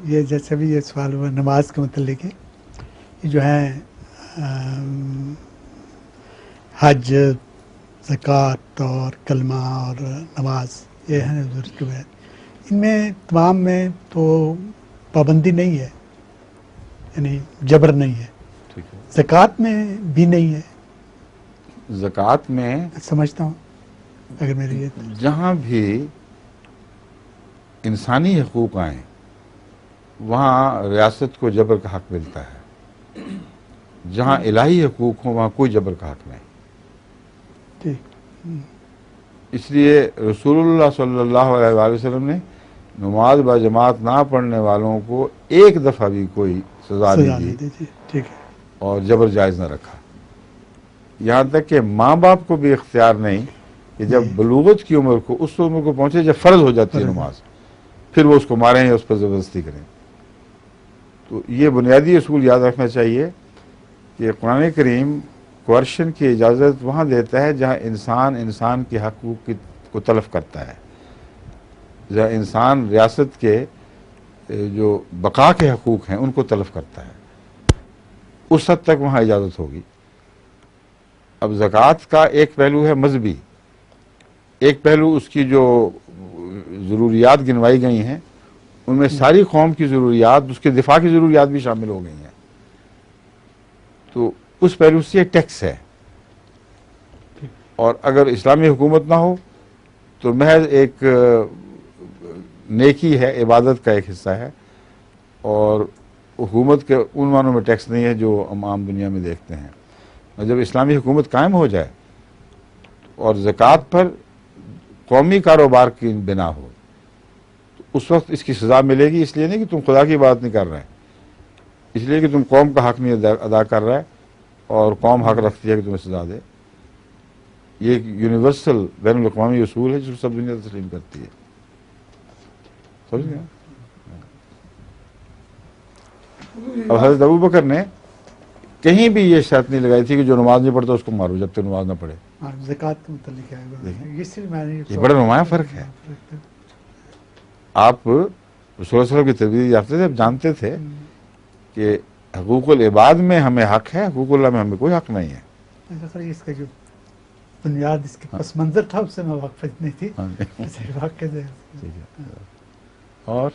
یہ جیسے بھی یہ سوال ہوا نماز کے متعلق ہے، یہ جو ہے حج، زکوٰۃ اور کلمہ اور نماز، یہ ہیں حضور کی بیعت، ان میں تمام میں تو پابندی نہیں ہے، یعنی جبر نہیں ہے. ٹھیک ہے. زکوٰۃ میں بھی نہیں ہے. زکوٰۃ میں سمجھتا ہوں اگر میری یہ جہاں بھی انسانی حقوق آئیں وہاں ریاست کو جبر کا حق ملتا ہے. جہاں الہی حقوق ہوں وہاں کوئی جبر کا حق نہیں. ٹھیک. اس لیے رسول اللہ صلی اللہ علیہ وآلہ وسلم نے نماز با جماعت نہ پڑھنے والوں کو ایک دفعہ بھی کوئی سزا نہیں دی دی. ٹھیک ہے. اور جبر جائز نہ رکھا. یہاں تک کہ ماں باپ کو بھی اختیار نہیں کہ جب بلوغت کی عمر کو اس عمر کو پہنچے جب فرض ہو جاتی ہے نماز، پھر وہ اس کو ماریں یا اس پر زبردستی کریں. تو یہ بنیادی اصول یاد رکھنا چاہیے کہ قرآن کریم کوارشن کی اجازت وہاں دیتا ہے جہاں انسان کے حقوق کو تلف کرتا ہے، جہاں انسان ریاست کے جو بقا کے حقوق ہیں ان کو تلف کرتا ہے، اس حد تک وہاں اجازت ہوگی. اب زکوٰۃ کا ایک پہلو ہے مذہبی، ایک پہلو اس کی جو ضروریات گنوائی گئی ہیں ان میں ساری قوم کی ضروریات، اس کے دفاع کی ضروریات بھی شامل ہو گئی ہیں. تو اس پہلو سے ٹیکس ہے، اور اگر اسلامی حکومت نہ ہو تو محض ایک نیکی ہے، عبادت کا ایک حصہ ہے، اور حکومت کے ان معنوں میں ٹیکس نہیں ہے جو ہم عام دنیا میں دیکھتے ہیں. اور جب اسلامی حکومت قائم ہو جائے اور زکوٰۃ پر قومی کاروبار کی بنا ہو تو اس وقت اس کی سزا ملے گی. اس لیے نہیں کہ تم خدا کی بات نہیں کر رہے، اس لیے کہ تم قوم کا حق نہیں ادا کر رہا ہے اور قوم حق رکھتی ہے کہ تمہیں سزا دے. یہ ایک یونیورسل بین الاقوامی اصول ہے جس کو سب دنیا تسلیم کرتی ہے. سمجھ گئے؟ اب حضرت ابوبکر نے کہیں بھی یہ شرط نہیں لگائی تھی کہ جو نماز نہیں پڑھتا اس کو مارو جب تک نماز نہ پڑھے. زکوٰۃ کے متعلق ہے، یہ بڑا نمایاں فرق ہے. آپ رسول اللہ علیہ وسلم کی تربیت یافتہ تھے، آپ جانتے تھے کہ حقوق العباد میں ہمیں حق ہے، حقوق اللہ میں ہمیں کوئی حق نہیں ہے. اس کا جو بنیاد اس کے پس منظر تھا اس سے میں واقف نہیں تھی. اور